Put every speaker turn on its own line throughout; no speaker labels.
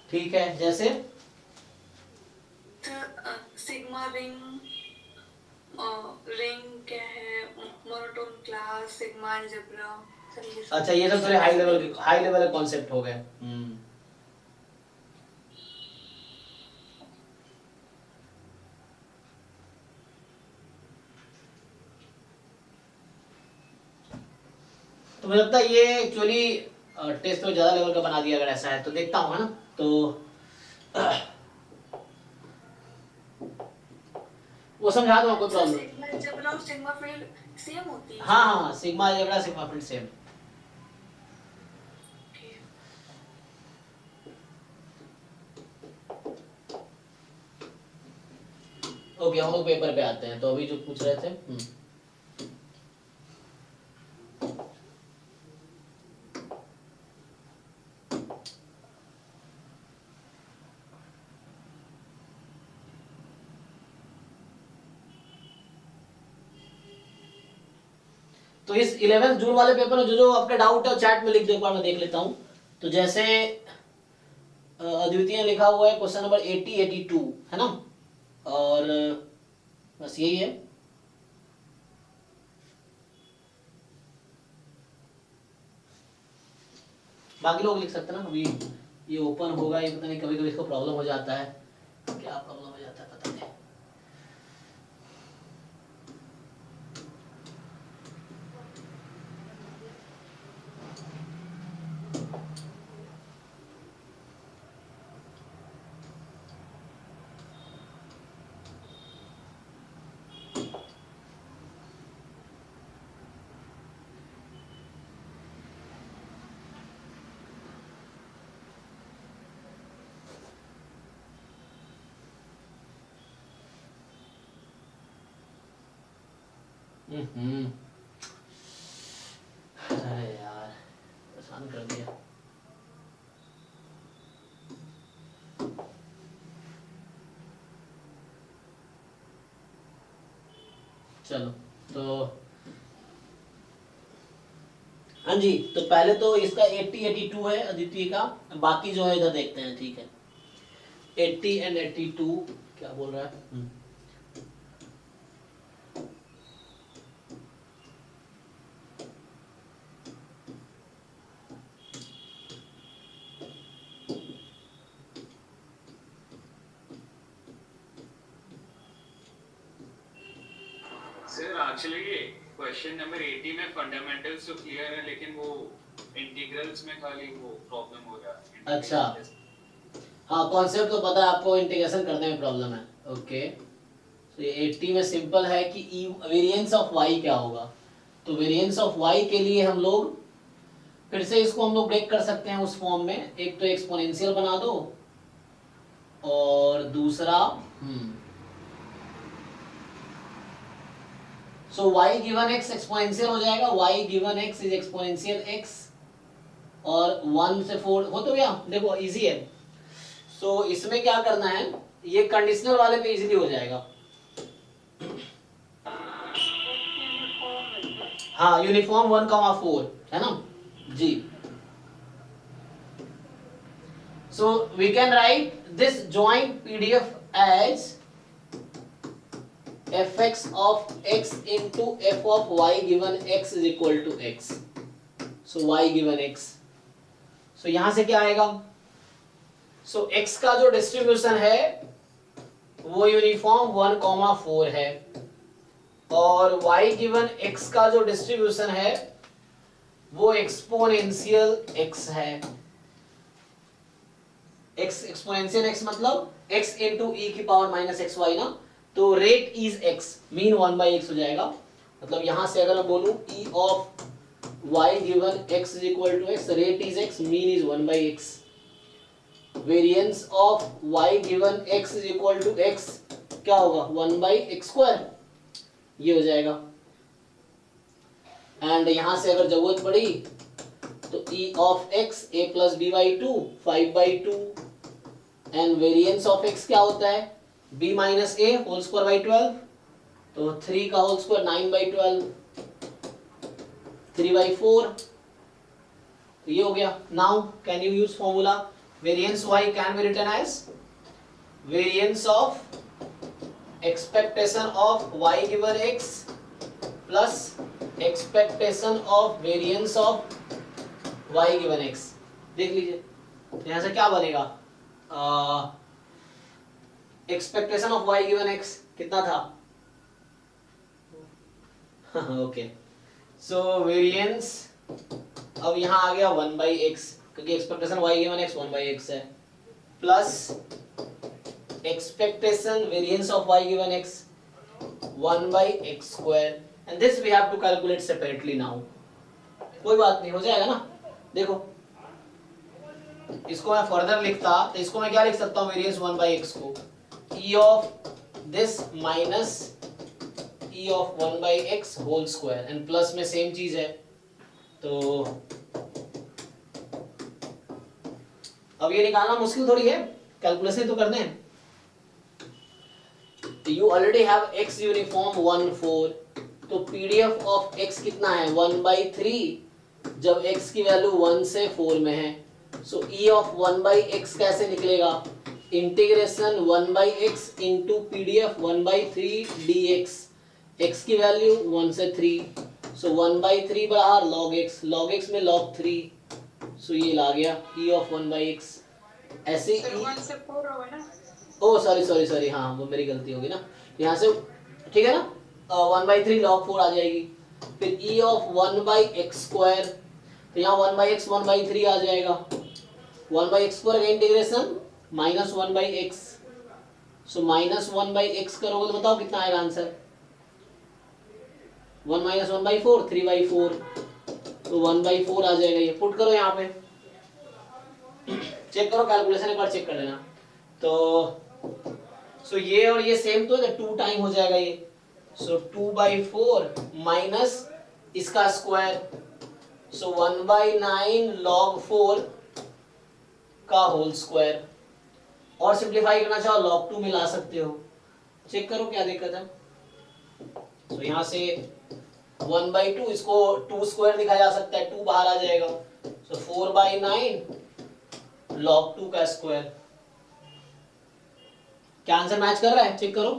ठीक है, जैसे
सिग्मा रिंग, रिंग क्या है, monotone class, sigma algebra, sir ये सब।
अच्छा, ये सब थोड़े हाई लेवल के कॉन्सेप्ट हो गए। तो मुझे लगता है ये एक्चुअली टेस्ट तो ज्यादा लेवल का बना दिया, अगर ऐसा है तो देखता हूँ, है ना। तो वो समझा दूंगा, कोई
सर
प्रॉब्लम।
सिग्मा अलजेब्रा और सिग्मा फील्ड सेम होती है
हाँ
क्या?
हाँ हाँ, sigma algebra sigma field same.
Okay.
Okay, हम लोग पेपर पे आते हैं। तो अभी जो पूछ रहे थे, तो इस 11 जून वाले पेपर में जो जो आपके डाउट है चैट में लिख दो, एक बार मैं देख लेता हूँ। तो जैसे अद्वितीय ने लिखा हुआ है क्वेश्चन नंबर 80 82, है ना। और बस यही है। बाकी लोग लिख सकते हैं ना। अभी ये ओपन होगा, ये पता नहीं, कभी कभी इसको प्रॉब्लम हो जाता है। क्या प्रॉब्लम हो जाता है पता नहीं। अरे यार, परेशान कर दिया। चलो, तो हाँ जी, तो पहले तो इसका 80 82 है अदिति का। बाकी जो है इधर देखते हैं, ठीक है। 80 एंड 82 क्या बोल रहा है।
सर एक्चुअली क्वेश्चन नंबर 80 में फंडामेंटल्स तो क्लियर है, लेकिन वो इंटीग्रल्स में खाली वो प्रॉब्लम हो रहा है।
अच्छा, हाँ, कॉन्सेप्ट तो पता है आपको, इंटीग्रेशन करने में प्रॉब्लम है। ओके, तो ये 80 में सिंपल है कि वेरिएंस ऑफ y क्या होगा। तो वेरिएंस ऑफ y के लिए हम लोग फिर से इसको हम लोग ब्रेक कर सकते हैं उस फॉर्म में। एक तो एक्सपोनेंशियल बना दो, और दूसरा सो y गिवन x एक्सपोनेंशियल हो जाएगा। y given x is exponential x, और 1 से 4 हो तो गया। देखो इजी है। सो इसमें क्या करना है, ये कंडीशनल वाले पे इजीली हो जाएगा। हाँ, यूनिफॉर्म 1,4 है ना जी। So we can write this joint PDF as fx of x into f of y given x is equal to x. So y given x. So यहां से क्या आएगा, सो x का जो डिस्ट्रीब्यूशन है वो यूनिफॉर्म 1,4 है, और y गिवन x का जो डिस्ट्रीब्यूशन है वो एक्सपोनेंशियल x है। x एक्सपोनेंशियल x मतलब x into e की पावर माइनस एक्स वाई ना। तो rate is x, mean 1/x हो जाएगा। मतलब यहां से अगर मैं बोलूं e of y given x is equal to x, rate is x, mean is 1/x। Variance of y given x is equal to x क्या होगा, 1/x², ये हो जाएगा। एंड यहां से अगर जरूरत पड़ी तो e of x a plus b/2 5/2, and variance of x क्या होता है, b minus A whole square by 12, तो 3 का होल स्क्वायर 9/12, 3/4, तो ये हो गया। Now can you use formula variance y can be written as variance of expectation of y given x plus expectation of variance of y given x. देख लीजिए यहां से क्या बनेगा, expectation of y given x कितना था, okay, सो variance अब यहां आ गया 1/x क्योंकि expectation y given x 1/x है, plus expectation variance of y given x 1/x square, and this we have to calculate separately now. कोई बात नहीं, हो जाएगा ना. देखो इसको मैं फर्दर लिखता तो इसको मैं क्या लिख सकता हूँ, वेरिएंस 1/x को e of this minus e of 1/x whole square, and plus में सेम चीज है. तो अब ये निकालना मुश्किल थोड़ी है, कैलकुलेशन तो करने हैं. You already have x uniform 1 4, तो पीडीएफ ऑफ x कितना है 1/3 जब x की वैल्यू 1 से 4 में है. सो e ऑफ 1/x कैसे निकलेगा, integration 1/x into PDF 1/3 dx, x की वैल्यू 1 से 3, सो 1/3 बड़ा log x में log 3, सो ये ला गया e ऑफ 1/x. ऐसे
सर 1 से 4 होगा ना,
ओ सॉरी हाँ वो मेरी गलती होगी ना, यहाँ से ठीक है ना, 1/3 log 4 आ जाएगी. फिर e ऑफ 1/x स्क्वायर, तो यहाँ 1/x 1/3 आ जाएगा, 1/x स्क्वायर का integration minus 1/x, so minus 1/x करोगे तो बताओ कितना आएगा आंसर, 1 माइनस 1/4 3/4, तो 1/4 आ जाएगा. ये पुट करो यहाँ पे, चेक करो कैलकुलेशन एक बार चेक कर लेना. तो सो ये और ये सेम तो है, 2 टाइम हो जाएगा ये, सो 2/4 माइनस इसका स्क्वायर, सो 1/9 log 4 का होल स्क्वायर, और सिंप्लीफाई करना चाहो log 2 मिला सकते हो. चेक करो क्या दिक्कत है. तो यहाँ से 1/2 इसको 2 स्क्वायर दिखा जा सकता है, 2 बाहर आ जाएगा, सो 4/9 log 2 का स्क्वायर. क्या आंसर मैच कर रहा है, चेक करो.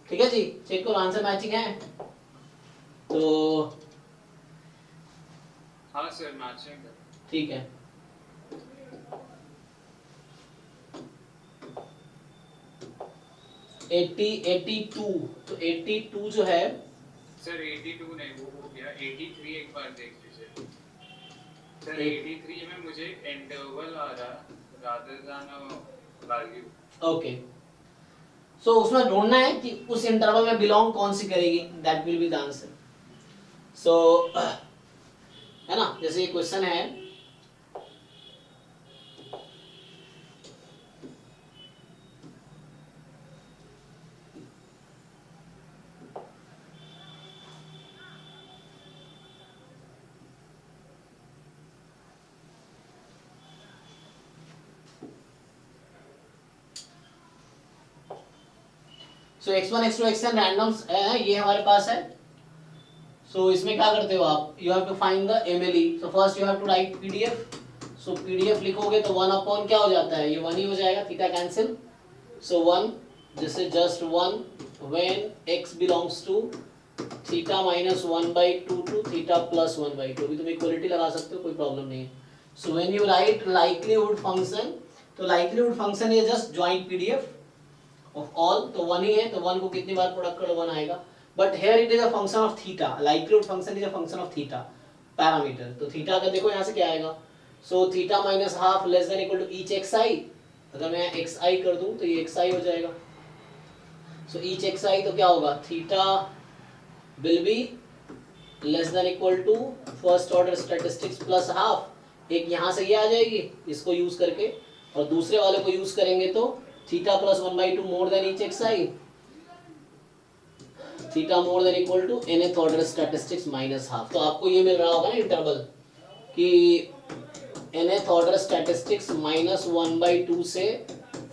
ठीक है जी, चेक करो आंसर मैचिंग है. तो
हाँ सर मैचिंग है.
ठीक है. एटी 82, तो 82 जो है
सर 82 नहीं, वो हो गया 83. एक बार देख लीजिए सर, 83 में मुझे इंटरवल आ रहा रादर देन वैल्यू. ओके,
सो उसमें ढूंढना है कि उस इंटरवल में बिलोंग कौन सी करेगी, that will be the answer. So है ना, जैसे ये क्वेश्चन है, सो x1 x2 xn रैंडम्स है, ये हमारे पास है. सो इसमें क्या करते हो आप, you have to find the MLE. So first you have to write PDF. So PDF लिखोगे तो 1 अपॉन क्या हो जाता है, ये 1 ही हो जाएगा, theta cancel. So 1, this is just 1 when x belongs to theta minus 1/2 to theta plus 1/2. अभी तुम इक्वलिटी लगा सकते हो, कोई प्रॉब्लम नहीं है. So when you write likelihood function, तो likelihood function is just joint PDF of all, तो 1 ही है, तो 1 को कितनी बार प्रोडक्ट करो 1 आएगा. But here it is a function of theta, likelihood function is a function of theta parameter. तो theta का देखो यहाँ से क्या आएगा, so theta minus half less than equal to each xi. अगर मैं xi कर दूं तो ये xi हो जाएगा. सो ईच xi तो क्या होगा, theta will be less than equal to first order statistics plus half. एक यहाँ से ये आ जाएगी इसको यूज करके, और दूसरे वाले को यूज करेंगे तो theta plus 1/2 more than each xi, theta more than equal to nth order statistics minus half. तो आपको ये मिल रहा होगा ना इंटरवल कि nth ऑर्डर स्टैटिस्टिक्स माइनस 1/2 से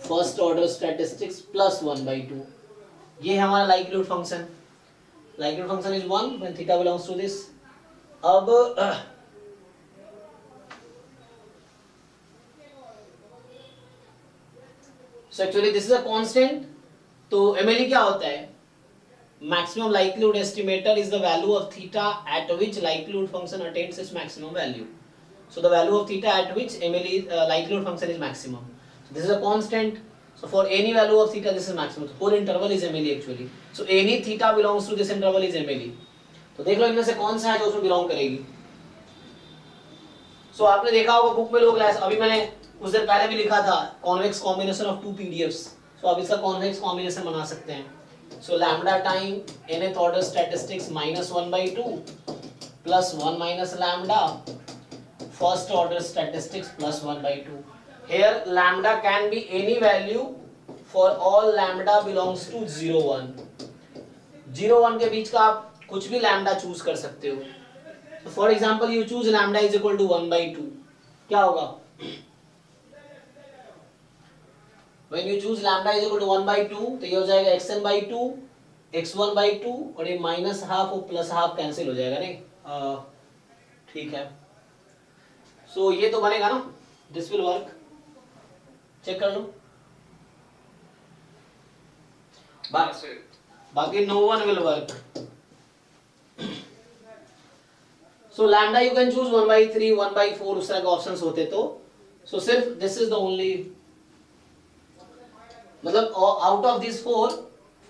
फर्स्ट ऑर्डर स्टैटिस्टिक्स प्लस 1/2. ये है हमारा likelihood function. Likelihood function is 1 when theta belongs to this. अब so actually this is a constant, तो एमएलई क्या होता है? Maximum likelihood estimator is the value of theta at which likelihood function attains its maximum value. So the value of theta at which MLE likelihood function is maximum. So this is a constant. So for any value of theta, this is maximum. So whole interval is MLE actually. So any theta belongs to this interval is MLE. तो देख लो इनमें से कौन सा है जो उसमें belong करेगी. So आपने देखा होगा बुक में लोग अभी मैंने कुछ देर पहले भी लिखा था convex combination of two PDFs. So अब इसका कॉन्वेक्स कॉम्बिनेशन बना सकते हैं. So lambda time nth order statistics minus 1/2 plus 1 minus lambda first order statistics plus 1/2. Here lambda can be any value for all lambda belongs to 0 1. 0 1 के बीच का आप कुछ भी lambda चूज कर सकते हो. So for example you choose lambda is equal to 1/2. क्या होगा? When you choose lambda is equal to 1/2 तो ये हो जाएगा xn/2 x1/2 और ये माइनस हाफ और प्लस हाफ कैंसिल हो जाएगा. नहीं ठीक है. सो ये तो बनेगा ना, दिस विल वर्क. चेक कर लो. बाकी no one will work. So lambda you can choose 1/3 1/4 उस तरह के ऑप्शंस होते तो. सो सिर्फ दिस इज द ओनली, मतलब out of this 4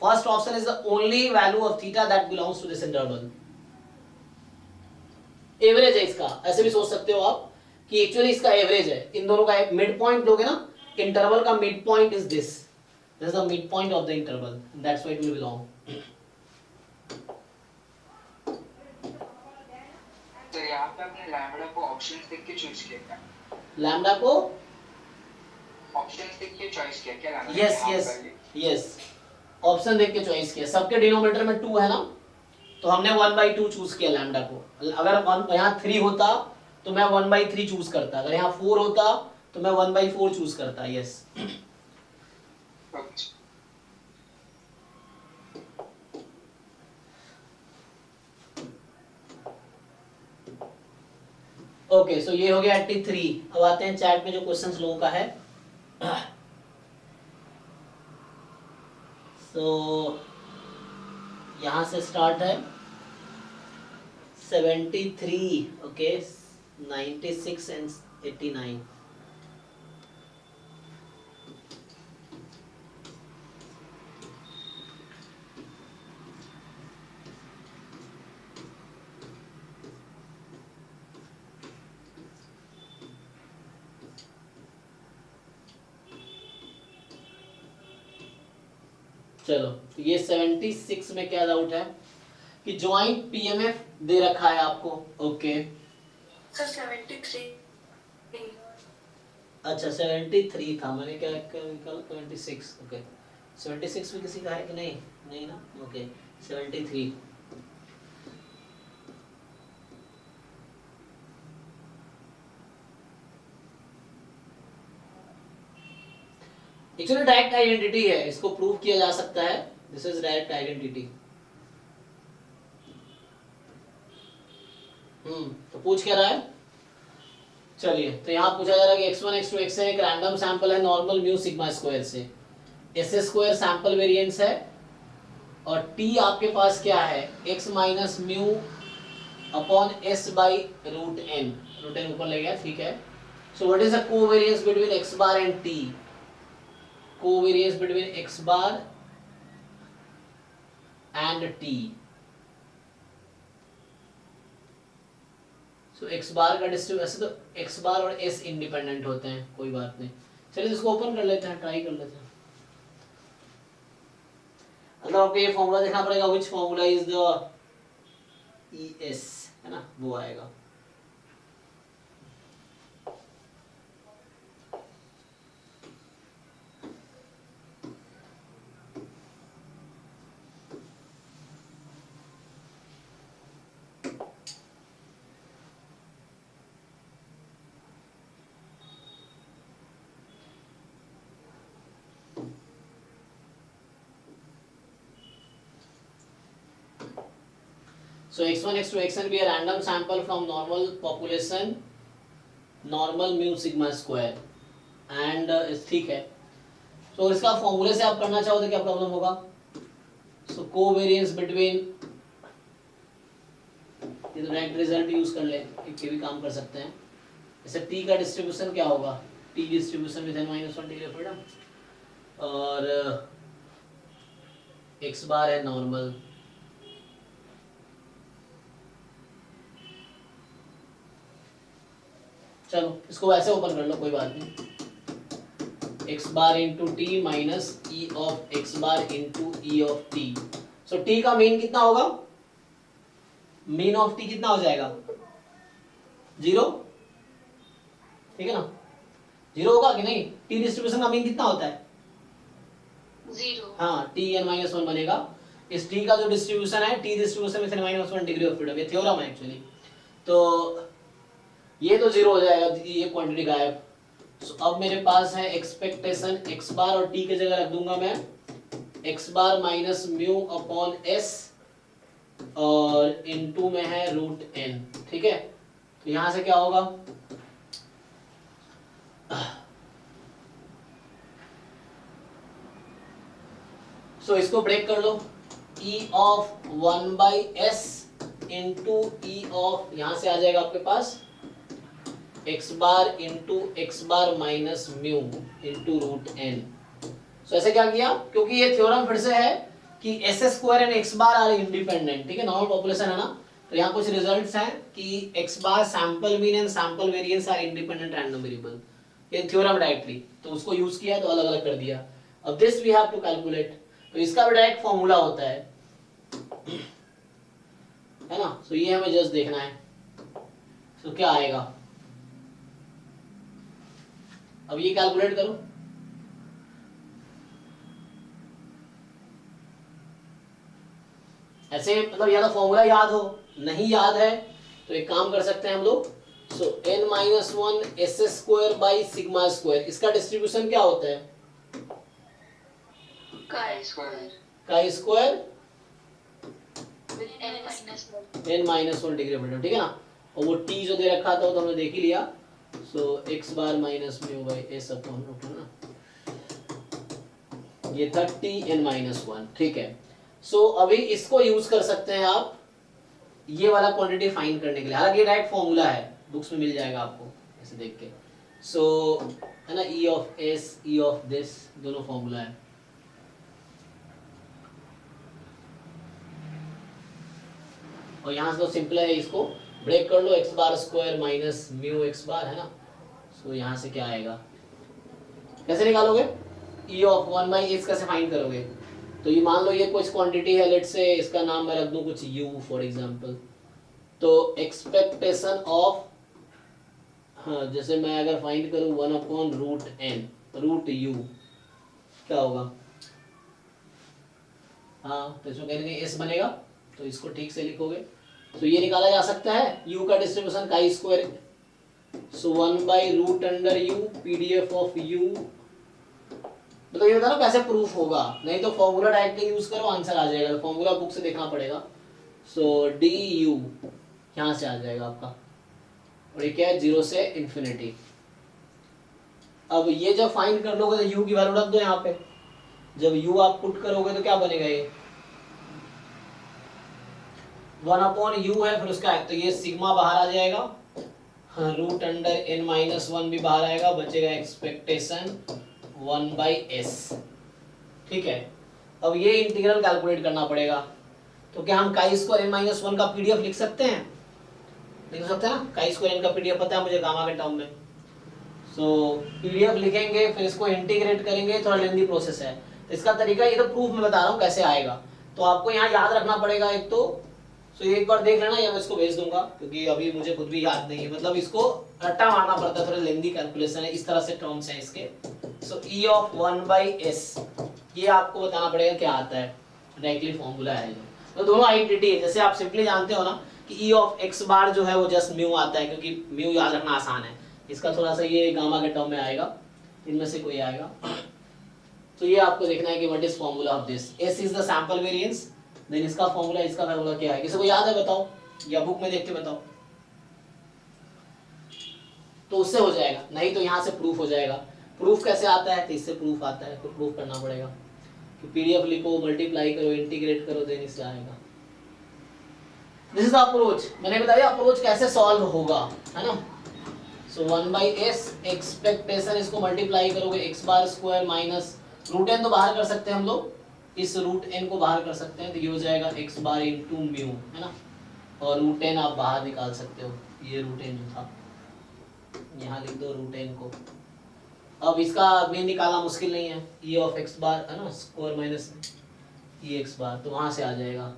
first option is the only value of theta that belongs to this interval. Average है इसका, ऐसे भी सोच सकते हो आप कि एक्चुअली इसका एवरेज है. इन दोनों का मिड पॉइंट लोगे ना, इंटरवल का mid point is this is the mid point of the interval, that's why it will belong.
तो यहाँ पे आपने लैम्बडा को ऑप्शंस देख के चूज किया क्या?
लैम्बडा को
ऑप्शंस देख के चॉइस किया क्या lambda?
Yes yes yes, option देख के चॉइस किया. सबके डिनोमिनेटर में 2 है ना, तो हमने 1/2 चूज किया लैम्बडा को. अगर यहाँ 3 होता तो मैं 1/3 चूज करता. अगर यहाँ 4 होता तो मैं 1/4 चूज करता. यस. ओके, सो ये हो गया 83. अब आते हैं चैट में जो क्वेश्चंस लोगों का है. सो यहां से स्टार्ट है 73. Okay, 96 and 89. चलो, ये 76 में क्या डाउट है कि ज्वाइंट पीएमएफ दे रखा है आपको. Okay
sir 73.
अच्छा 73 था, मैंने क्या निकाला 26. ओके 76 में किसी का है कि नहीं? नहीं ना. ओके 73. एक्चुअली डायरेक्ट आइडेंटिटी है, इसको प्रूव किया जा सकता है. This is direct identity. तो पूछ क्या रहा है? चलिए, तो यहाँ पूछा जा रहा है कि x1 x2 xn एक रैंडम सैंपल है नॉर्मल म्यू सिग्मा स्क्वायर से. s स्क्वायर सैंपल वेरिएंस है और t आपके पास क्या है? x minus mu upon s by root n. Root n ऊपर ले गया, ठीक है. So what is the covariance between x bar and t? Covariance between x bar and t. So x bar का डिस्ट्रीब्यूशन, ऐसे तो x बार और s independent होते हैं, कोई बात नहीं. चलिए इसको ओपन कर लेते हैं, ट्राई कर लेते हैं. मतलब आपको ये फॉर्मूला देखना पड़ेगा, which formula is the ES, है ना, वो आएगा. So x1 x2 xn be a random sample from normal population normal mu sigma square and ठीक है. So इसका फॉर्मूले से आप करना चाहो तो क्या प्रॉब्लम होगा? So कोवेरिएंस बिटवीन, ये तो डायरेक्ट रिजल्ट यूज कर ले, एक भी काम कर सकते हैं. जैसे t का डिस्ट्रीब्यूशन क्या होगा? t distribution with n-1 degree of freedom और x बार है नॉर्मल. चलो इसको वैसे ओपन कर लो, कोई बात नहीं. x bar into T minus E of x bar into E of T. So t का मीन कितना होगा? मीन ऑफ t कितना हो जाएगा? 0. ठीक है ना? 0 होगा कि नहीं? t डिस्ट्रीब्यूशन का मीन कितना होता है?
0.
हाँ, t(n-1) बनेगा. इस t का जो डिस्ट्रीब्यूशन है, t distribution with n-1 degree of freedom, ये थ्योरम है एक्चुअली. तो ये तो 0 हो जाएगा, ये क्वांटिटी गायब. सो अब मेरे पास है एक्सपेक्टेशन x बार और t की जगह रख दूंगा मैं x bar minus mu upon s और इनटू में है रूट n. ठीक है, तो यहां से क्या होगा? सो इसको ब्रेक कर लो. e of 1/s into e of, यहां से आ जाएगा आपके पास x bar into x bar minus mu into root n. So ऐसे क्या किया? क्योंकि ये थ्योरम फिर से है कि S square and x bar are independent. ठीक है, नॉर्मल पॉपुलेशन है ना, तो यहाँ कुछ रिजल्ट्स हैं कि x bar sample mean and sample variance are independent random variable. ये थ्योरम डायरेक्टली, तो उसको यूज किया तो अलग अलग कर दिया. अब this we have to calculate, तो इसका भी डायरेक्ट फॉर्मूला होता है ना. सो ये हमें जस्ट देखना है. सो क्या आएगा? अब ये कैलकुलेट करो. ऐसे मतलब या तो फॉर्मूला याद हो, नहीं याद है तो एक काम कर सकते हैं हम लोग. सो n-1 s square by sigma square, इसका डिस्ट्रीब्यूशन क्या होता है?
Chi square.
Chi square
With n-1.
n-1 degree of freedom. ठीक है ना, और वो t जो दे रखा था वो तो हमने देख ही लिया. So x bar minus mu by s upon root है ना, ये था t(n-1). ठीक है, सो अभी इसको यूज कर सकते हैं आप ये वाला क्वांटिटी फाइंड करने के लिए. हालांकि ये डायरेक्ट फॉर्मूला है, बुक्स में मिल जाएगा आपको ऐसे देख के. सो है ना, e of s e of this दोनों फॉर्मूला है. और यहाँ से तो सिंपल है, इसको ब्रेक कर लो. x bar square minus mu x बार है ना. सो यहाँ से क्या आएगा? कैसे निकालोगे? e ऑफ 1/s कैसे फाइंड करोगे? तो ये मान लो ये कुछ क्वांटिटी है, लेट्स से इसका नाम मैं रख दूं कुछ u फॉर एग्जांपल. तो एक्सपेक्टेशन ऑफ, हाँ जैसे मैं अगर फाइंड करूं 1/√n रूट u, क्या होगा? हाँ, तो इसमें कहीं ना कहीं s बनेगा, तो इसको ठीक से लिखोगे. तो ये निकाला जा सकता है u का distribution chi square. So 1/√u pdf of u. मतलब ये बता ना कैसे प्रूफ होगा, नहीं तो फॉर्मूला डायरेक्टली यूज करो आंसर आ जाएगा. फॉर्मूला बुक से देखना पड़ेगा. सो du यहाँ से आ जाएगा आपका, और ये क्या है? 0 से इंफिनिटी. अब ये जब फाइंड कर लोगे तो u की वैल्यू रख दो यहाँ पे. जब u आप पुट करोगे तो क्या बनेगा? ये 1/u है, फिर उसका तो ये सिग्मा बाहर आ जाएगा, रूट अंडर n-1 भी बाहर आएगा, बचेगा एक्सपेक्टेशन 1/s. ठीक है, अब ये इंटीग्रल कैलकुलेट करना पड़ेगा. तो क्या हम काई स्क्वायर n-1 का पीडीएफ लिख सकते हैं? लिख सकते हैं ना. काई स्क्वायर n का पीडीएफ पता है मुझे गामा के टर्म में. सो पीडीएफ लिखेंगे, फिर इसको इंटीग्रेट करेंगे, थोड़ा लेंथी प्रोसेस है. तो इसका तरीका, ये तो प्रूफ में बता रहा हूँ कैसे आएगा. तो आपको यहाँ याद रखना पड़ेगा एक तो. सो एक बार देख लेना, या मैं इसको भेज दूंगा क्योंकि अभी मुझे खुद भी याद नहीं है. मतलब इसको रट्टा मारना पड़ता है, थोड़ा लेंथी कैलकुलेशन है, इस तरह से टर्म्स हैं इसके. सो e ऑफ 1/s ये आपको बताना पड़ेगा क्या आता है. डायरेक्टली फॉर्मूला है जो, तो दोनों आइडेंटिटी है. जैसे आप सिंपली जानते हो ना कि e ऑफ x बार जो है वो जस्ट म्यू आता है, क्योंकि म्यू याद रखना आसान है. इसका थोड़ा सा ये गामा के टर्म में आएगा, इनमें से कोई आएगा. तो ये आपको देखना है कि what is formula of this. s is the sample variance then इसका फॉर्मूला क्या है, किसी को याद है बताओ, या बुक में देख के बताओ, तो उससे हो जाएगा, नहीं तो यहाँ से प्रूफ हो जाएगा। प्रूफ कैसे आता है, तो इससे प्रूफ आता है, तो प्रूफ करना पड़ेगा कि पीडीएफ लिखो, मल्टीप्लाई करो, इंटीग्रेट करो, देन इससे आएगा। दिस इज अप्रोच, मैंने बताया अप्रोच कैसे सॉल्व होगा, है ना। सो 1/s एक्सपेक्टेशन, इसको मल्टीप्लाई करोगे x bar square minus root n तो बाहर कर सकते हैं हम लोग, इस रूट n को बाहर कर सकते हैं, तो ये हो जाएगा x बार इंटू म्यू, है ना, और रूट n आप बाहर निकाल सकते हो, ये रूट n जो था यहाँ लिख दो रूट n को। अब इसका मेन निकालना मुश्किल नहीं है, e ऑफ x बार, है ना, स्क्वायर माइनस e x बार, तो वहां से आ जाएगा।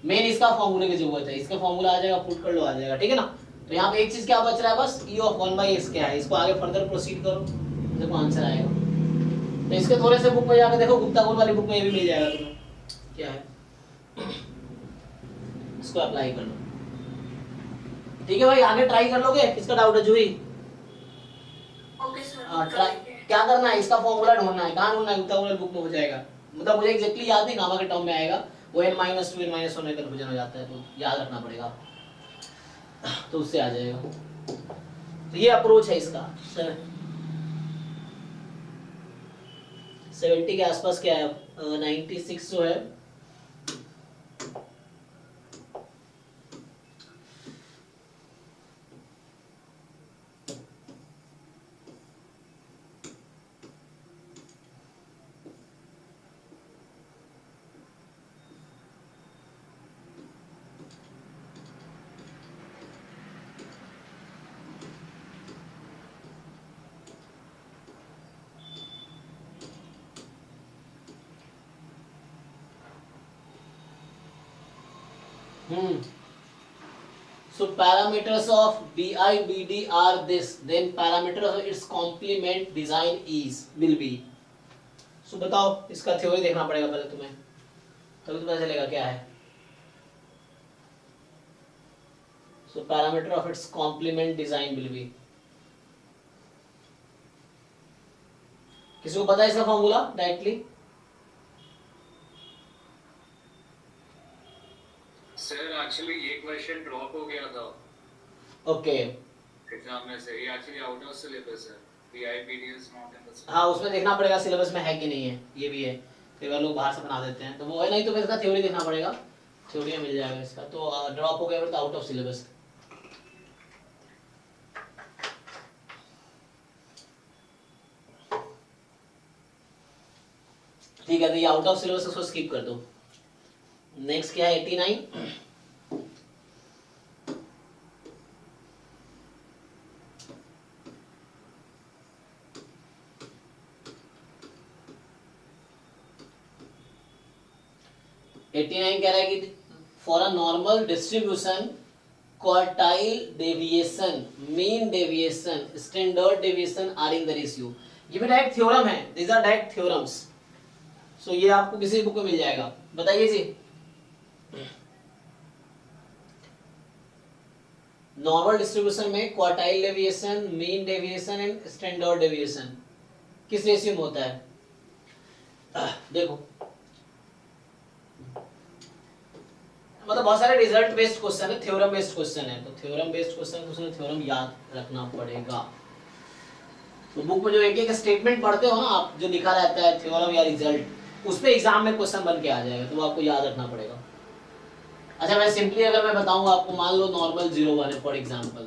मेन इसका फॉर्मूले की जरूरत है, इसका फॉर्मूला आ जाएगा, पुट कर लो, आ जाएगा, ठीक है ना। तो यहाँ पे एक चीज क्या बच रहा है बस, e ऑफ 1/s क्या है, इसको आगे फर्दर प्रोसीड करो, देखो आंसर आएगा। तो इसके थोड़े से बुक में जाकर देखो, गुप्ता गोल वाली बुक में ये भी मिल जाएगा तुम्हें, क्या है, इसको अप्लाई कर लो, ठीक है भाई। आगे ट्राई कर लोगे, किसका डाउट है जूही?
ओके सर,
क्या करना है, इसका फॉर्मूला ढूंढना है, कहाँ ढूंढना है, गुप्ता गोल बुक में हो जाएगा, मतलब मुझे एग्जैक्टली याद नहीं गामा के टर्म में आएगा, वो n-2 n-1 होने का कंफ्यूजन हो जाता है, तो याद रखना पड़ेगा, तो उससे आ जाएगा। तो ये अप्रोच है इसका। 70 के आसपास क्या है, 96 जो है, so parameters of BIBD are this, then parameters of its complement design is will be, so बताओ, इसका थ्योरी देखना पड़ेगा पहले तुम्हें, तभी तो पता चलेगा क्या है। so parameter of its complement design will be, किसी को पता है इसका फॉर्मूला डायरेक्टली?
सर एक्चुअली ये क्वेश्चन ड्रॉप हो गया था
ओके,
एग्जाम में से, ये एक्चुअली आउट ऑफ सिलेबस है, BIPD is not in the syllabus.
हाँ उसमें देखना पड़ेगा सिलेबस में है कि नहीं है, ये भी है, फिर वो लोग बाहर से बना देते हैं, तो वो है, नहीं तो फिर इसका थ्योरी देखना पड़ेगा, थ्योरी में मिल जाएगा इसका। तो ड्रॉप हो गया फिर तो आउट ऑफ सिलेबस। ठीक है, तो ये आउट ऑफ सिलेबस, उसको स्किप कर दो। नेक्स्ट क्या है 89, कह रहा है कि for a normal distribution quartile deviation, mean deviation, standard deviation are in the ratio. ये भी डायरेक्ट थ्योरम है, these are direct theorems. So ये आपको किसी बुक में मिल जाएगा, बताइए जी। नॉर्मल डिस्ट्रीब्यूशन में quartile deviation, mean deviation and standard deviation किस रेशियो में होता है? देखो मतलब बहुत सारे रिजल्ट बेस्ड क्वेश्चन है, थ्योरम बेस्ड क्वेश्चन है, तो थ्योरम बेस्ड क्वेश्चन तो उसमें थ्योरम याद रखना पड़ेगा। तो बुक में जो एक एक स्टेटमेंट पढ़ते हो ना आप, जो लिखा रहता है थ्योरम या रिजल्ट, उस पे एग्जाम में क्वेश्चन बन के आ जाएगा, तो वो आपको याद रखना पड़ेगा। अच्छा मैं सिंपली अगर मैं बताऊंगा आपको, मान लो नॉर्मल 0-1 है फॉर एग्जांपल,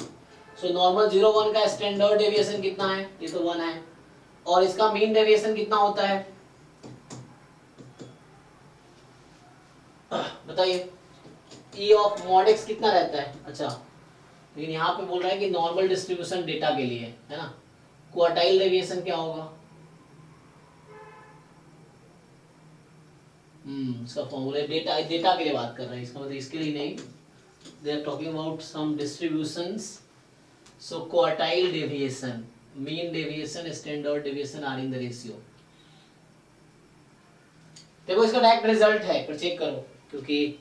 सो नॉर्मल 0-1 का स्टैंडर्ड डेविएशन कितना है? ये तो 1 है, और इसका मीन डेविएशन कितना होता है बताइए? E ऑफ mod x कितना रहता है? अच्छा लेकिन यहाँ पे बोल रहा है कि नॉर्मल डिस्ट्रीब्यूशन डेटा के लिए, है ना। क्वार्टाइल डेविएशन क्या होगा? इसका फॉर्मूला डेटा के लिए बात कर रहे हैं, इसका मतलब इसके लिए नहीं, they are talking about some distributions. So quartile deviation, mean deviation, standard deviation are in the ratio. देखो इसका डायरेक्ट रिजल्ट है, पर चेक करो, क्योंकि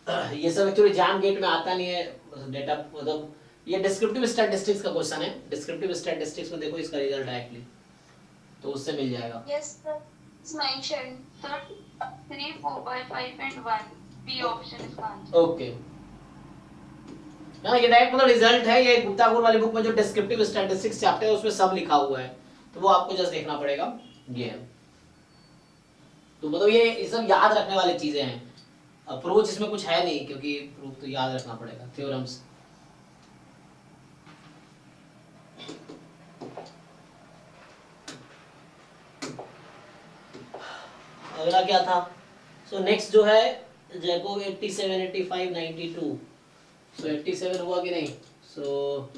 ये सब एक्चुअली एग्जाम गेट में आता नहीं है डेटा, मतलब ये डिस्क्रिप्टिव स्टैटिस्टिक्स का क्वेश्चन है। डिस्क्रिप्टिव स्टैटिस्टिक्स में देखो इसका रिजल्ट डायरेक्टली, तो उससे मिल जाएगा।
Yes, sir. It's mentioned. Sir, 3, 4 by 5 and 1. B option इसका आंसर।
ओके, ना ये डायरेक्ट मतलब रिजल्ट है, ये गुप्ता गुरु वाली बुक में जो डिस्क्रिप्टिव स्टैटिस्टिक्स चैप्टर है उसमें सब लिखा हुआ है, तो वो आपको जस्ट देखना पड़ेगा। ये है, तो मतलब ये सब याद रखने वाली चीजें हैं। अप्रोच इसमें कुछ है नहीं, क्योंकि प्रूफ तो याद रखना पड़ेगा, थ्योरम्स। अगला क्या था? सो नेक्स्ट जो है जैकोब 87, 85, 92। सो 87 हुआ कि नहीं? सो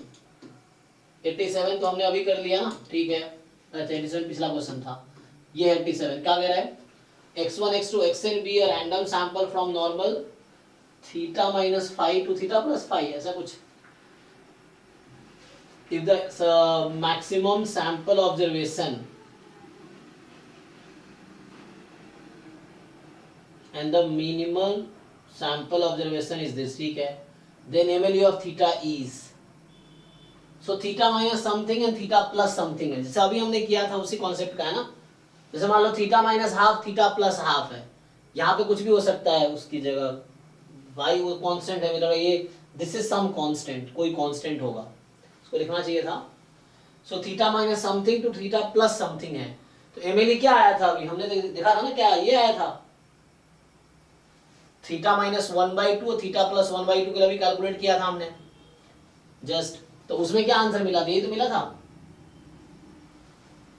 87 तो हमने अभी कर लिया ना, ठीक है। अच्छा 87 पिछला क्वेश्चन था, ये 87 क्या कह रहा है? x1 x2 xn be a random sample from normal theta minus phi to theta plus phi, ऐसा कुछ। if the maximum sample observation and the minimal sample observation is this, ठीक है, then MLE of theta is, so theta minus something and theta plus something है, जैसे अभी हमने किया था उसी कॉन्सेप्ट का है ना। जैसे मान लो theta minus half, theta plus half है, यहाँ पे कुछ भी हो सकता है उसकी जगह, भाई वो कांस्टेंट है, मतलब ये दिस इज सम कांस्टेंट, कोई कांस्टेंट होगा, उसको लिखना चाहिए था। So theta minus something to theta plus something है, तो एमएलई क्या आया था अभी हमने देखा था ना, क्या ये आया था थीटा माइनस 1/2 और थीटा प्लस 1/2 के लिए भी कैलकुलेट किया था हमने जस्ट, तो उसमें क्या आंसर मिला था? यही तो मिला था।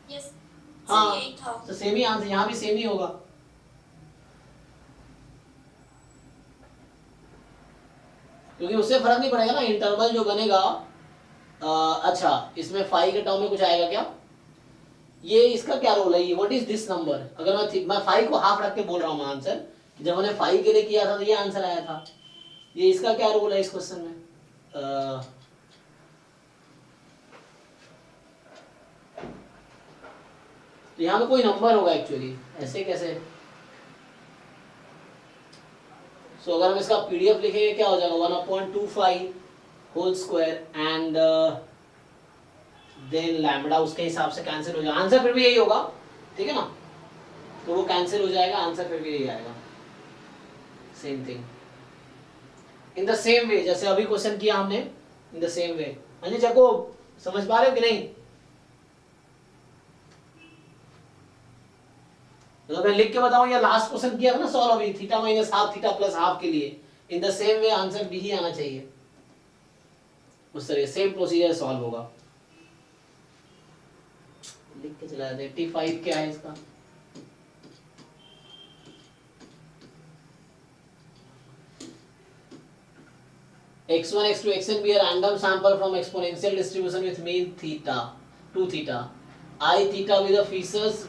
यस
हाँ,
यही था।
तो सेम ही आंसर, यहाँ भी सेम ही होगा। क्योंकि उससे फर्क नहीं पड़ेगा ना, इंटरवल जो बनेगा। अच्छा इसमें फाई के टर्म में कुछ आएगा क्या? ये इसका क्या रोल है? ये व्हाट इज दिस नंबर? अगर मैं फाई को हाफ रख के बोल रहा हूँ आंसर, जब मैंने फाई के लिए किया था तो ये आंसर आया था। ये इसका क्या रोल है इस क्वेश्चन में? तो यहाँ पे कोई नंबर होगा एक्चुअली, ऐसे कैसे? सो अगर हम इसका पीडीएफ लिखेंगे क्या हो जाएगा? 1/2 whole square and then lambda, उसके हिसाब से कैंसिल हो जाएगा, आंसर फिर भी यही होगा, ठीक है ना? तो वो कैंसिल हो जाएगा, आंसर फिर भी यही आएगा, same thing in the same way जैसे अभी क्वेश्चन किया हमने, इन द सेम वे। हाँ जी जको, समझ पा रहे हो कि नहीं? तो मैं लिख के बताऊं या लास्ट क्वेश्चन किया था ना सॉल्व अभी, theta minus half theta plus half के लिए, in the same way answer भी ही आना चाहिए, उस तरह सेम प्रोसीजर सॉल्व होगा। लिख के चला जाते। 85 क्या है इसका? x1 x2 xn be a random sample from exponential distribution with mean theta 2 theta I theta with the features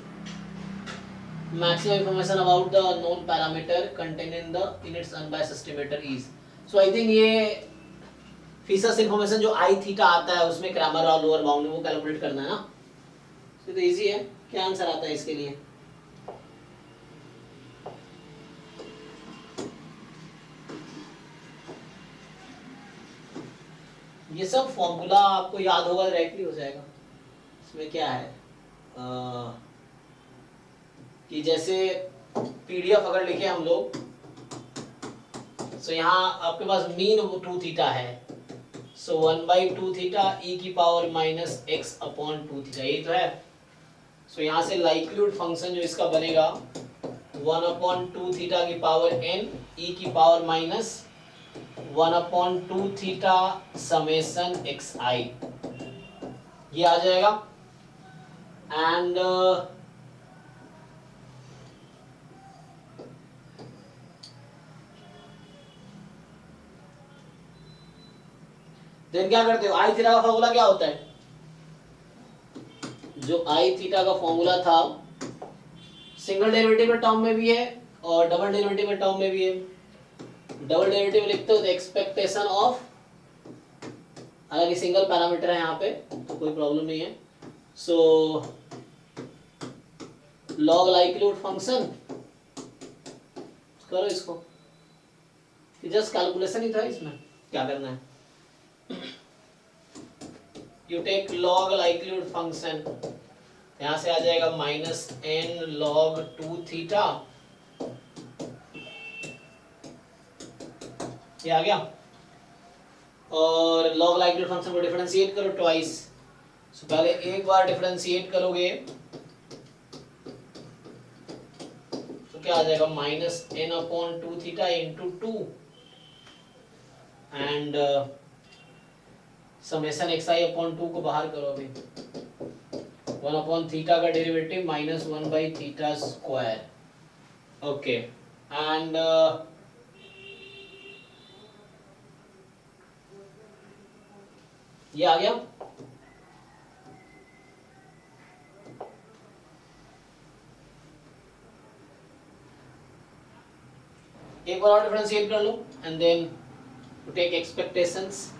maximum information about the known parameter contained in its unbiased estimator is. So I think ये features information जो आई theta आता है उसमें Cramer और lower bound वो calculate करना है ना, तो इजी है। क्या आंसर आता है इसके लिए? ये सब फॉर्मूला आपको याद होगा, डायरेक्टली हो जाएगा। इसमें क्या है कि जैसे पीडीएफ अगर लिखे हम लोग, तो यहाँ आपके पास मीन 2 थीटा है, सो 1/2 थीटा e की power minus x upon 2 theta, यही तो है। सो यहाँ से लाइक्लीहुड फंक्शन जो इसका बनेगा 1/2 थीटा की पावर n e की power minus 1/2 theta summation xi, ये आ जाएगा। एंड देन क्या करते हो? आई थीटा का फॉर्मूला क्या होता है? जो आई थीटा का फॉर्मूला था सिंगल डेरिवेटिव के टर्म में भी है और डबल डेरिवेटिव के टर्म में भी है। डबल डेरिवेटिव लिखते हो तो एक्सपेक्टेशन ऑफ, हालांकि सिंगल पैरामीटर है यहाँ पे तो कोई प्रॉब्लम नहीं है। सो लॉग लाइक्लीहुड फंक्शन करो इसको, जस्ट कैलकुलेशन ही था इसमें, क्या करना है? You take log likelihood function, यहां से आ जाएगा माइनस n log 2 थीटा ये आ गया। और log likelihood फंक्शन को डिफरेंशिएट करो ट्वाइस। सो पहले एक बार डिफरेंशिएट करोगे तो क्या आ जाएगा, -n/2 theta into 2 and summation xi/2 को बाहर करो अभी, 1 थीटा का डेरिवेटिव -1/थीटा स्क्वायर। ओके एंड ये आ गया। एक बार और डिफरेंशिएट कर लो and then to take expectations.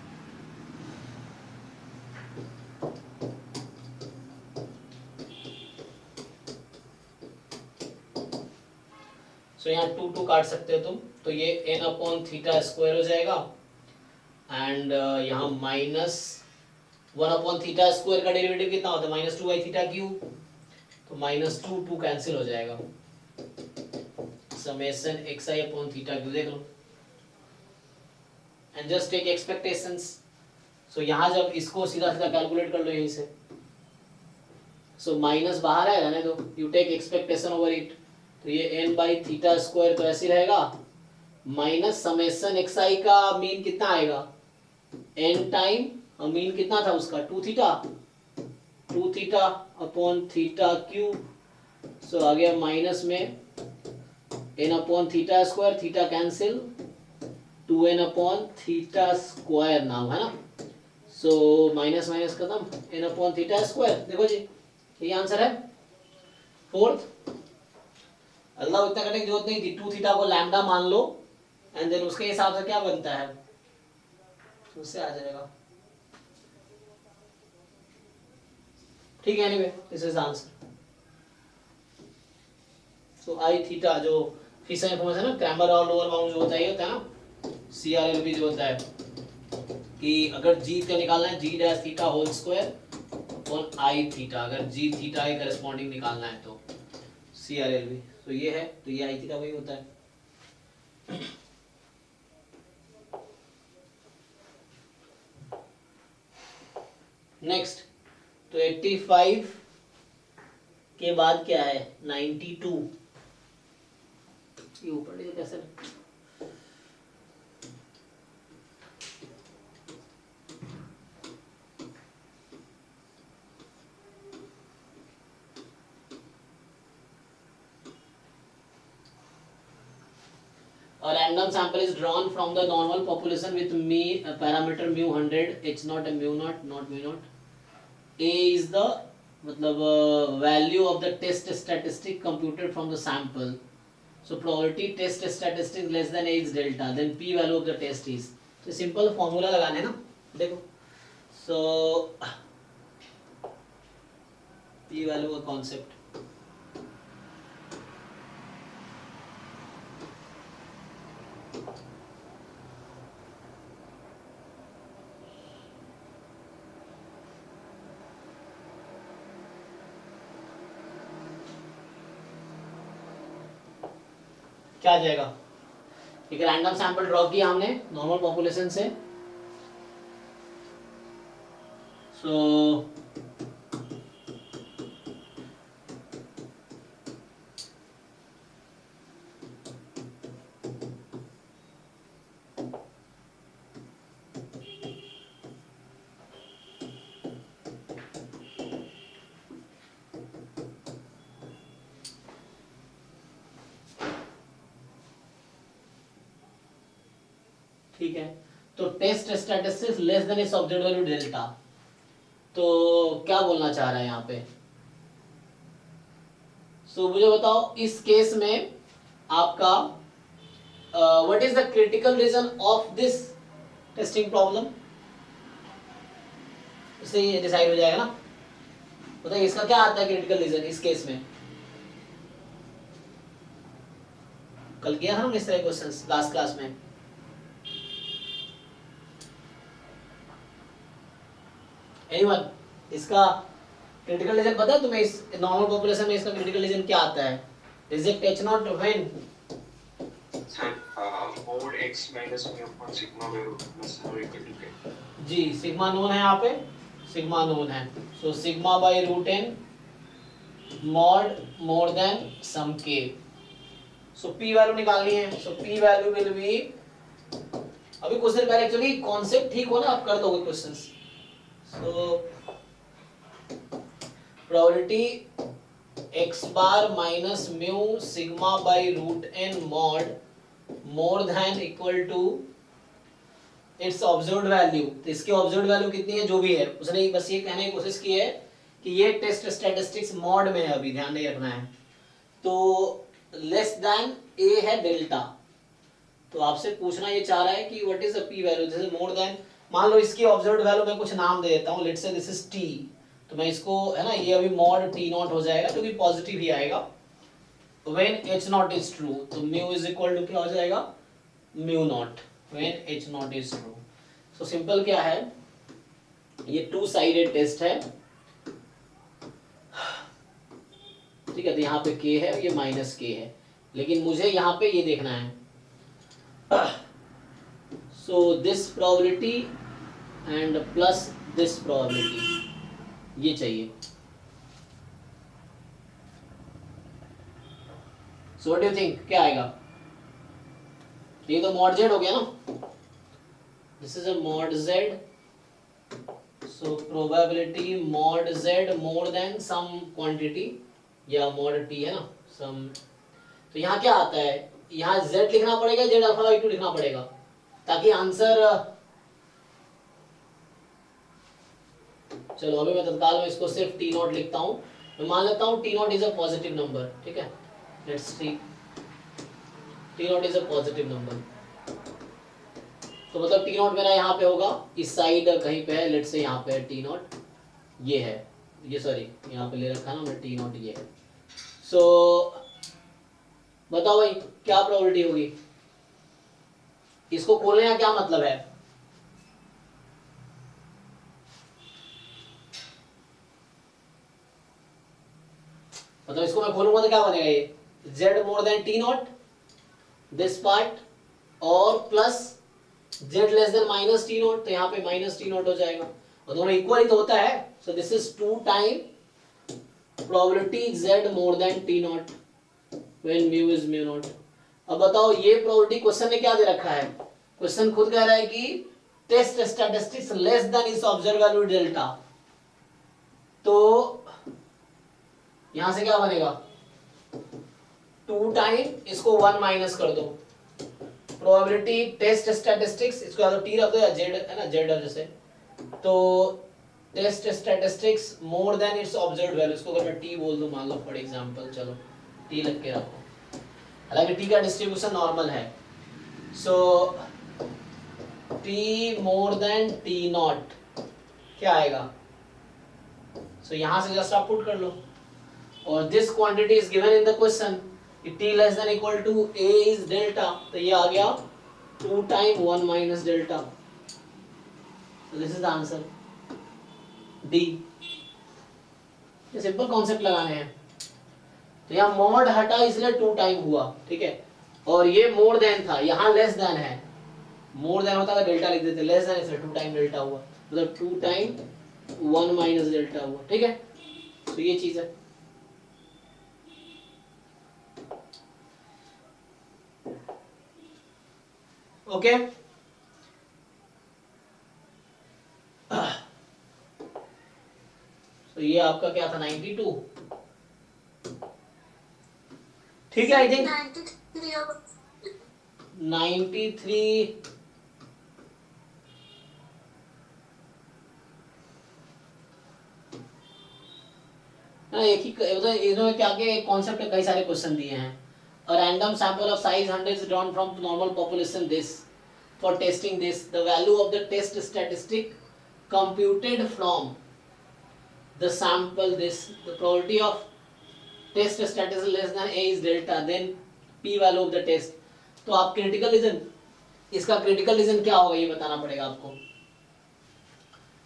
So यहाँ 2 काट सकते हो तुम, तो ये n/थीटा स्क्वायर हो जाएगा एंड यहाँ -1 थीटा स्क्वायर का डेरिवेटिव कितना होता है, -2/थीटा क्यूब, तो -2 कैंसिल हो जाएगा, समेशन xi/थीटा क्यूब देख लो and just take expectations. So यहाँ जब इसको सीधा सीधा कैलकुलेट कर लो यहीं से, सो माइनस बाहर है रहने दो, you take expectation over it, तो ये n/थीटा स्क्वायर तो ऐसे रहेगा, माइनस समेशन xi का मीन कितना आएगा, n टाइम, और मीन कितना था उसका 2 theta upon theta cube. So आ गया माइनस में n/थीटा स्क्वायर, थीटा कैंसिल, 2n/थीटा स्क्वायर नाउ है ना। सो माइनस माइनस खत्म, n/थीटा स्क्वायर। देखो जी ये आंसर है फोर्थ। अल्लाह इतना करने की जरूरत नहीं थी, 2 थीटा को लैम्डा मान लो एंड देन उसके हिसाब से क्या बनता है उससे आ जाएगा। ठीक है, anyway this is answer. So I theta जो फिशर इंफॉर्मेशन है ना, क्रैमर और लोअर बाउंड जो होता है, ये होता है ना CRLB जो होता है कि अगर g का निकालना है g dash theta whole square upon I theta, अगर g थीटा के करस्पॉन्डिंग निकालना है तो CRLB, तो ये है, तो ये आई थीटा वही होता है। नेक्स्ट, तो 85 के बाद क्या है 92, ये ऊपर कैसे A random sample is drawn from the normal population with parameter mu 100, h naught and mu naught, not mu naught. A is the value of the test statistic computed from the sample. So probability test statistic less than A is delta. Then p value of the test is. So simple formula लगाने ना, देखो. So p value का concept. क्या आ जाएगा, एक random sample draw किया हमने normal population से। सो ठीक है, तो टेस्ट स्टैटिस्टिक्स लेस देन इस ऑब्जेक्ट वैल्यू डेल्टा, तो क्या बोलना चाह रहा है यहाँ पे। सो मुझे बताओ इस केस में आपका what is the critical reason of this testing problem, इससे ये डिसाइड हो जाएगा ना। बताइए इसका क्या आता है क्रिटिकल रीजन इस केस में। कल किया था हमने इस तरह क्वेश्चंस लास्ट क्लास में। एनीवन, इसका क्रिटिकल रीजन पता है तुम्हें, इस नॉर्मल पॉपुलेशन में इसका क्रिटिकल रीजन क्या आता है। Reject H0 when
sir
mod x minus mu upon sigma by root plus r equal to k.
जी सिग्मा नोन है यहाँ पे, सिग्मा नोन है, so sigma by root N mod more than some के। So p value निकालनी है, so p value will be, अभी कुछ देर पहले एक्चुअली कॉन्सेप्ट ठीक हो ना आप कर दोगे questions. So probability x bar minus mu sigma by root N mod more than equal to its observed value. तो इसकी ऑब्जर्व्ड वैल्यू कितनी है जो भी है, उसने बस ये कहने की कोशिश की है कि ये टेस्ट स्टैटिस्टिक्स मॉड में है, अभी ध्यान नहीं रखना है। तो लेस देन ए है डेल्टा, तो आपसे पूछना ये चाह रहा है कि what is the P value, this is more then, मान लो इसकी ऑब्जर्व्ड वैल्यू मैं कुछ नाम दे देता हूं, let's say this is T, तो मैं इसको है ना ये अभी मॉड टी नॉट हो जाएगा क्योंकि पॉजिटिव ही आएगा। When H naught is true तो म्यू इज इक्वल टू क्या हो जाएगा, mu naught when H naught is true. So simple क्या है, ये टू साइडेड टेस्ट है, ठीक है, तो यहाँ पे k है, ये माइनस k है, लेकिन मुझे यहाँ पे ये देखना है, so this probability and plus this probability, ये चाहिए। So what do you think क्या आएगा, ये तो मॉड z हो गया ना, this is a mod z, सो probability mod z more than some quantity या मॉड t है ना सम, तो यहाँ क्या आता है, यहाँ z लिखना पड़ेगा, z अल्फा बाई 2 लिखना पड़ेगा ताकि आंसर, चलो अभी मैं तत्काल में इसको सिर्फ टी नॉट लिखता हूँ, मैं मान लेता हूँ T naught is a positive number, ठीक है, let's see T naught is a positive number, तो मतलब टी नॉट मेरा यहाँ पे होगा, इस साइड कहीं पे है, लेट्स से यहाँ पे है टी नॉट, ये है, ये सॉरी यहाँ पे ले रखा ना मैं टी नॉट, ये है। सो बताओ भाई क्या प्रोबेबिलिटी होगी, इसको खोलने का क्या मतलब है, मतलब इसको मैं खोलूंगा तो क्या बनेगा, ये z more than T naught this part और plus z less than minus t naught, तो यहाँ पे माइनस टी नॉट हो जाएगा, और दोनों इक्वल ही तो होता है, so this is 2 time probability z more than T not when mu is mu naught. अब बताओ ये प्रोबेबिलिटी क्वेश्चन ने क्या दे रखा है, क्वेश्चन खुद कह रहा है कि टेस्ट स्टैटिस्टिक्स लेस देन इस ऑब्जर्व वैल्यू डेल्टा, तो यहां से क्या बनेगा 2 टाइम, इसको 1 माइनस कर दो, प्रोबेबिलिटी टेस्ट स्टैटिस्टिक्स, इसको या तो टी रख दो या जेड है ना, जेड जैसे, तो test statistics more than it's observed value, इसको अगर मैं टी बोल दूं मान लो फॉर एग्जांपल, चलो टी लिख के रखो, हालांकि टी का डिस्ट्रीब्यूशन नॉर्मल है, so T more than T not क्या आएगा, सो यहां से जस्ट आप पुट कर लो, और this quantity is given in the question, t less than equal to a is delta, तो ये आ गया 2 time 1 minus delta, so this is the answer D। ये सिंपल कॉन्सेप्ट लगाने हैं, तो यहाँ मॉड हटा इसलिए 2 टाइम हुआ, ठीक है, और ये मोर देन था, यहाँ लेस देन है, मोर देन होता तो डेल्टा लिख देते, लेस देन इसलिए 2 टाइम डेल्टा हुआ, मतलब 2 टाइम 1 माइनस डेल्टा हुआ, ठीक है, तो ये चीज है। ओके तो ये आपका क्या था 92, ठीक है, आई थिंक 93 एक ही इन्होंने क्या के कॉन्सेप्ट के कई सारे क्वेश्चन दिए हैं। A random sample of size 100 is drawn from normal population this. For testing this, the value of the test statistic computed from the sample this, the probability of test statistic less than a is delta, then p value of the test. तो आप critical reason, इसका critical reason क्या होगा ये बताना पड़ेगा आपको,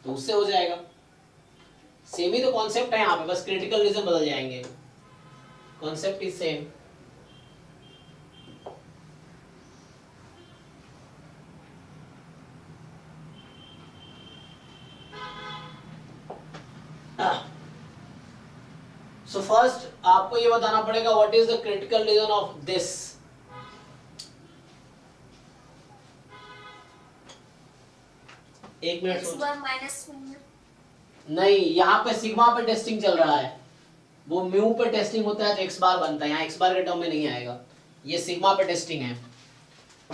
तो उससे हो जाएगा, सेम ही तो कॉन्सेप्ट है यहाँ पे, बस क्रिटिकल रीजन बदल जाएंगे, concept is same. So first आपको ये बताना पड़ेगा what is the critical reason of this. एक मिनट सोच। नहीं, यहाँ पे सिग्मा पे टेस्टिंग चल रहा है, वो म्यू पे टेस्टिंग होता है तो एक्स बार बनता है, यहाँ एक्स बार के टर्म में नहीं आएगा, ये सिग्मा पे टेस्टिंग है।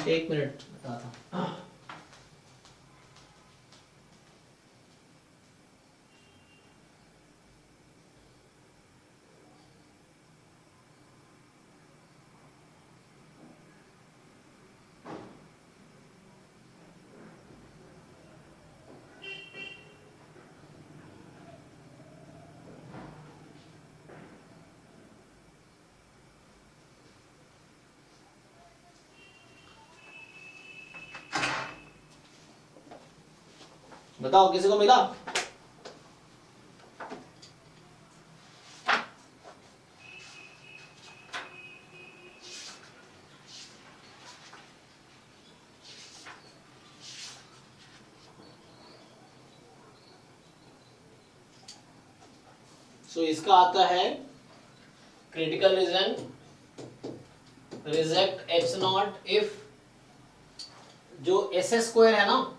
एक मिनट बताता हूँ। बताओ किसी को मिला? सो इसका आता है critical reason reject H not if जो एस स्क्वायर है ना,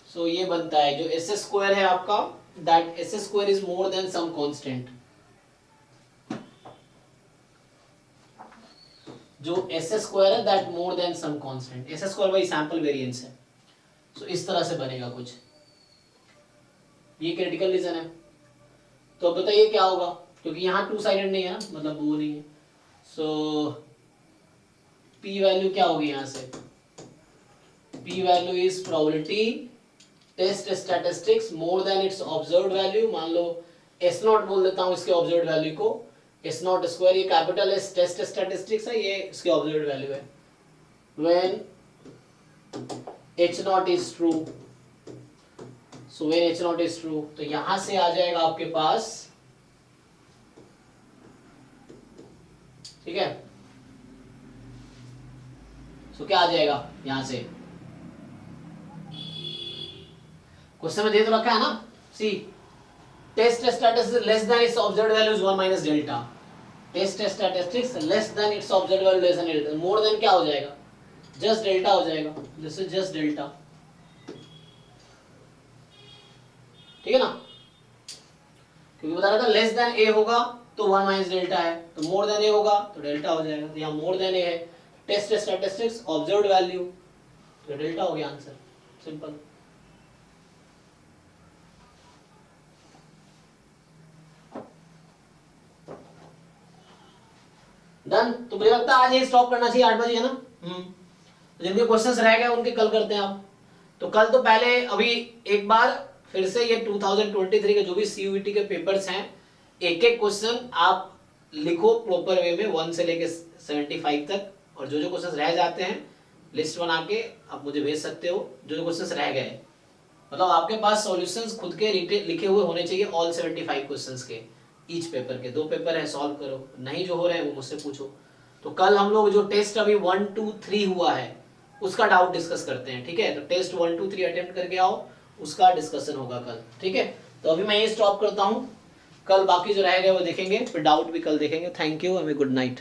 सो ये बनता है जो एस स्क्वायर है आपका, that S square is more than some constant. जो एस स्क्वायर है that more than some constant, S square by sample variance है। सो इस तरह से बनेगा कुछ, ये क्रिटिकल रीजन है। तो अब बताइए क्या होगा, क्योंकि यहाँ टू साइडेड नहीं है ना, मतलब वो नहीं है। सो पी वैल्यू क्या होगी यहाँ से, P value is probability test statistics more than it's observed value. मान लो एस नॉट बोल देता हूँ इसके ऑब्जर्व्ड वैल्यू को, एस नॉट स्क्वायर, ये कैपिटल एस टेस्ट स्टैटिस्टिक्स है, ये इसके ऑब्जर्व्ड वैल्यू है। When H naught is true, so when H naught is true, तो यहां से आ जाएगा आपके पास, ठीक है। सो क्या आ जाएगा यहां से, क्वेश्चन में दे तो रखा है ना, see test statistics less than it's observed value is 1 minus delta, test statistics less than it's observed value less than delta, more than क्या हो जाएगा, जस्ट डेल्टा हो जाएगा, दिस इज जस्ट डेल्टा, ठीक है ना। क्योंकि बता रहा था लेस देन ए होगा तो 1 माइनस डेल्टा है, तो मोर देन ए होगा तो डेल्टा हो जाएगा, तो यहाँ मोर देन ए है, टेस्ट स्टैटिस्टिक्स ऑब्जर्व्ड वैल्यू, तो डेल्टा हो गया आंसर, सिंपल। डन। तो मुझे लगता है आज ये स्टॉप करना चाहिए, 8 बजे है ना। तो जिनके क्वेश्चंस रह गए उनके कल करते हैं आप। तो कल तो पहले अभी एक बार फिर से ये 2023 के जो भी सीयूईटी के पेपर्स हैं, एक एक क्वेश्चन आप लिखो प्रॉपर वे में 1 से लेके 75 तक, और जो जो क्वेश्चंस रह जाते हैं लिस्ट बना के आप मुझे भेज सकते हो, जो जो क्वेश्चंस रह गए, मतलब आपके पास सॉल्यूशंस खुद के लिखे हुए होने चाहिए ऑल 75 क्वेश्चंस के, ईच पेपर के, 2 पेपर है, सॉल्व करो, नहीं जो हो रहे हैं वो मुझसे पूछो। तो कल हम लोग जो टेस्ट अभी 1 2 3 हुआ है उसका डाउट डिस्कस करते हैं, ठीक है। तो टेस्ट 1 2 3 अटेम्प्ट करके आओ, उसका डिस्कशन होगा कल, ठीक है। तो अभी मैं ये स्टॉप करता हूँ, कल बाकी जो रह गए वो देखेंगे, फिर डाउट भी कल देखेंगे। Thank you, good night.